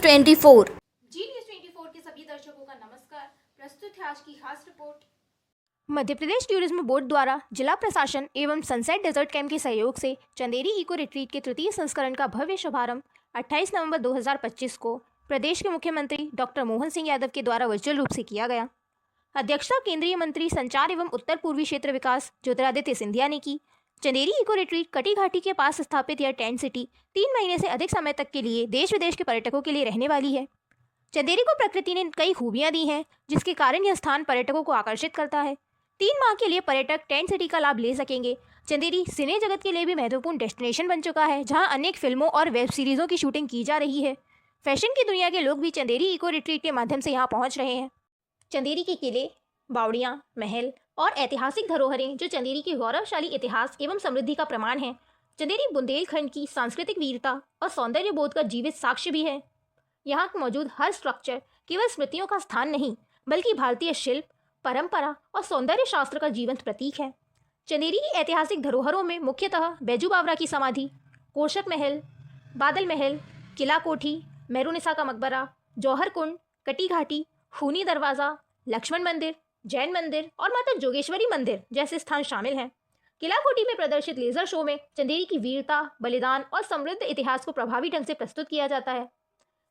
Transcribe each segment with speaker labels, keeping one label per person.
Speaker 1: 24।
Speaker 2: जी news 24 के सभी दर्शकों का नमस्कार। प्रस्तुत है आज की खास report.
Speaker 3: Madhya Pradesh tourism board द्वारा जिला प्रशासन एवं सनसेट डेजर्ट कैंप के सहयोग से चंदेरी इको रिट्रीट के तृतीय संस्करण का भव्य शुभारंभ 28 नवंबर 2025 को प्रदेश के मुख्यमंत्री डॉक्टर मोहन सिंह यादव के द्वारा वर्चुअल रूप से किया गया। अध्यक्षता केंद्रीय मंत्री संचार एवं उत्तर पूर्वी क्षेत्र विकास ज्योतिरादित्य सिंधिया ने की। चंदेरी इको रिट्रीट कटी घाटी के पास स्थापित यह टेंट सिटी 3 महीने से अधिक समय तक के लिए देश विदेश के पर्यटकों के लिए रहने वाली है। चंदेरी को प्रकृति ने कई खूबियां दी हैं, जिसके कारण यह स्थान पर्यटकों को आकर्षित करता है। 3 माह के लिए पर्यटक टेंट सिटी का लाभ ले सकेंगे। चंदेरी सिने जगत के लिए भी महत्वपूर्ण डेस्टिनेशन बन चुका है, जहां अनेक फिल्मों और वेब सीरीजों की शूटिंग की जा रही है। फैशन की दुनिया के लोग भी चंदेरी इको रिट्रीट के माध्यम से यहाँ पहुँच रहे हैं। चंदेरी के किले, बावड़ियाँ, महल और ऐतिहासिक धरोहरें जो चंदेरी के गौरवशाली इतिहास एवं समृद्धि का प्रमाण है। चंदेरी बुंदेलखंड की सांस्कृतिक वीरता और सौंदर्य बोध का जीवित साक्ष्य भी है। यहाँ मौजूद हर स्ट्रक्चर केवल स्मृतियों का स्थान नहीं, बल्कि भारतीय शिल्प, परंपरा और सौंदर्य शास्त्र का जीवंत प्रतीक है। चंदेरी की ऐतिहासिक धरोहरों में मुख्यतः बैजू बावरा की समाधि, कोशक महल, बादल महल, किला कोठी, मेहरुनिसा का मकबरा, जौहर कुंड, कटी घाटी, खूनी दरवाज़ा, लक्ष्मण मंदिर, जैन मंदिर और माता जोगेश्वरी मंदिर जैसे स्थान शामिल हैं। किला कोठी में प्रदर्शित लेजर शो में चंदेरी की वीरता, बलिदान और समृद्ध इतिहास को प्रभावी ढंग से प्रस्तुत किया जाता है।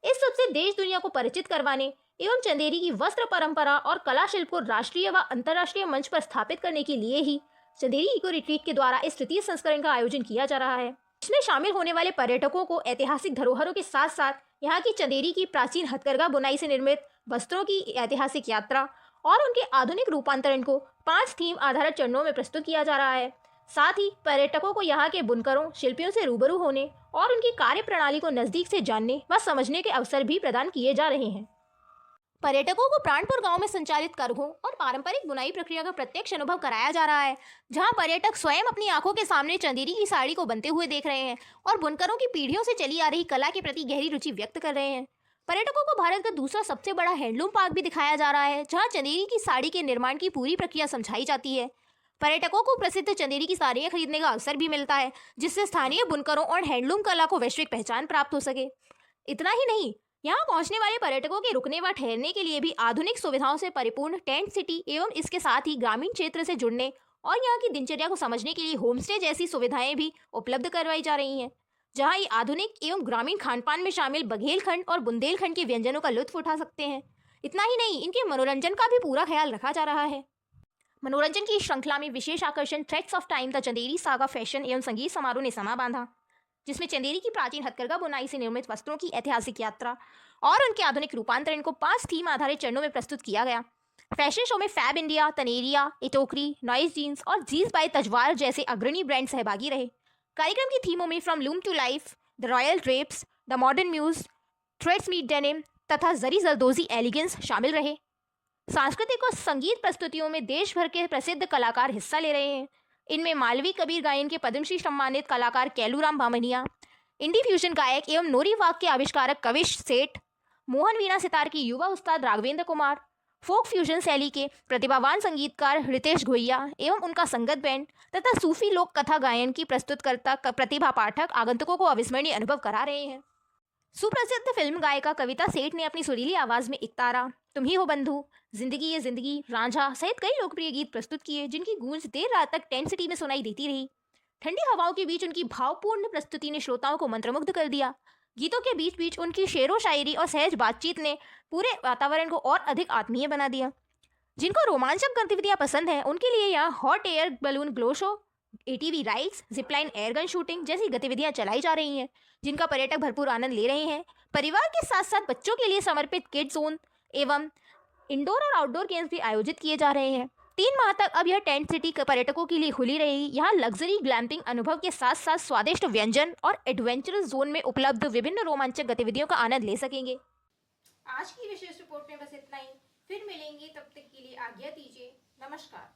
Speaker 3: इस सबसे देश दुनिया को परिचित करवाने एवं चंदेरी की वस्त्र परंपरा और कला शिल्प को राष्ट्रीय व अंतर्राष्ट्रीय मंच पर स्थापित करने के लिए ही चंदेरी इको रिट्रीट के द्वारा इस तृतीय संस्करण का आयोजन किया जा रहा है। इसमें शामिल होने वाले पर्यटकों को ऐतिहासिक धरोहरों के साथ साथ यहाँ की चंदेरी की प्राचीन हथकरघा बुनाई से निर्मित वस्त्रों की ऐतिहासिक यात्रा और उनके आधुनिक रूपांतरण को 5 थीम आधारित चरणों में प्रस्तुत किया जा रहा है। साथ ही पर्यटकों को यहाँ के बुनकरों, शिल्पियों से रूबरू होने और उनकी कार्य प्रणाली को नजदीक से जानने व समझने के अवसर भी प्रदान किए जा रहे हैं। पर्यटकों को प्राणपुर गांव में संचालित करघों और पारंपरिक बुनाई प्रक्रिया का प्रत्यक्ष अनुभव कराया जा रहा है, जहां पर्यटक स्वयं अपनी आंखों के सामने चंदेरी की साड़ी को बनते हुए देख रहे हैं और बुनकरों की पीढ़ियों से चली आ रही कला के प्रति गहरी रुचि व्यक्त कर रहे हैं। पर्यटकों को भारत का दूसरा सबसे बड़ा हैंडलूम पार्क भी दिखाया जा रहा है, जहाँ चंदेरी की साड़ी के निर्माण की पूरी प्रक्रिया समझाई जाती है। पर्यटकों को प्रसिद्ध चंदेरी की साड़ियाँ खरीदने का अवसर भी मिलता है, जिससे स्थानीय बुनकरों और हैंडलूम कला को वैश्विक पहचान प्राप्त हो सके। इतना ही नहीं, यहाँ पहुँचने वाले पर्यटकों के रुकने व ठहरने के लिए भी आधुनिक सुविधाओं से परिपूर्ण टेंट सिटी एवं इसके साथ ही ग्रामीण क्षेत्र से जुड़ने और यहाँ की दिनचर्या को समझने के लिए होमस्टे जैसी सुविधाएं भी उपलब्ध करवाई जा रही हैं, जहाँ ये आधुनिक एवं ग्रामीण खानपान में शामिल बघेलखंड और बुंदेलखंड के व्यंजनों का लुत्फ उठा सकते हैं। इतना ही नहीं, इनके मनोरंजन का भी पूरा ख्याल रखा जा रहा है। मनोरंजन की श्रृंखला में विशेष आकर्षण threads of time the Chanderi saga fashion एवं संगीत समारोह ने समा बांधा, जिसमें चंदेरी की प्राचीन हथकरघा बुनाई से निर्मित वस्त्रों की ऐतिहासिक यात्रा और उनके आधुनिक रूपांतरण को 5 थीम आधारित चरणों में प्रस्तुत किया गया। फैशन शो में Fabindia, Taneira, iTokri, Noise jeans और जीन्स बाय तजवार जैसे अग्रणी ब्रांड सहभागी रहे। कार्यक्रम की थीमों में from loom to life, the royal drapes, the modern muse, threads meet denim तथा जरी जरदोजी एलिगेंस शामिल रहे। सांस्कृतिक और संगीत प्रस्तुतियों में देश भर के प्रसिद्ध कलाकार हिस्सा ले रहे हैं। इनमें मालवी कबीर गायन के पद्मश्री सम्मानित कलाकार कैलूराम बामनिया, इंडी फ्यूजन गायक एवं नोरी वाग के आविष्कारक कविश सेठ, मोहन वीणा सितार की युवा उस्ताद राघवेंद्र कुमार, फोक फ्यूजन शैली के प्रतिभावान संगीतकार हृतेश घोइया एवं उनका संगत बैंड तथा सूफी लोक कथा गायन की प्रस्तुतकर्ता प्रतिभा पाठक आगंतुकों को अविस्मरणीय अनुभव करा रहे हैं। सुप्रसिद्ध फिल्म गायिका कविता सेठ ने अपनी सुरीली आवाज में इकतारा, तुम ही हो बंधु, जिंदगी ये जिंदगी, रांझा सहित कई लोकप्रिय गीत प्रस्तुत किए, जिनकी गूंज देर रात तक टेंट सिटी में सुनाई देती रही। ठंडी हवाओं के बीच उनकी भावपूर्ण प्रस्तुति ने श्रोताओं को मंत्रमुग्ध कर दिया। गीतों के बीच बीच उनकी शेरो शायरी और सहज बातचीत ने पूरे वातावरण को और अधिक आत्मीय बना दिया। जिनको रोमांचक गतिविधियां पसंद हैं, उनके लिए यहाँ hot air balloon glow show, ATV rides, Zipline airgun shooting जैसी गतिविधियां चलाई जा रही हैं, जिनका पर्यटक भरपूर आनंद ले रहे हैं। परिवार के साथ साथ बच्चों के लिए समर्पित किड जोन एवं इंडोर और आउटडोर गेम्स भी आयोजित किए जा रहे हैं। 3 माह तक अब यह टेंट सिटी पर्यटकों के लिए खुली रहेगी। यहाँ लग्जरी ग्लैम्पिंग अनुभव के साथ साथ स्वादिष्ट व्यंजन और एडवेंचरस जोन में उपलब्ध विभिन्न रोमांचक गतिविधियों का आनंद ले सकेंगे।
Speaker 2: आज की विशेष रिपोर्ट में बस इतना ही। फिर मिलेंगे, तब तक के लिए आज्ञा दीजिए। नमस्कार।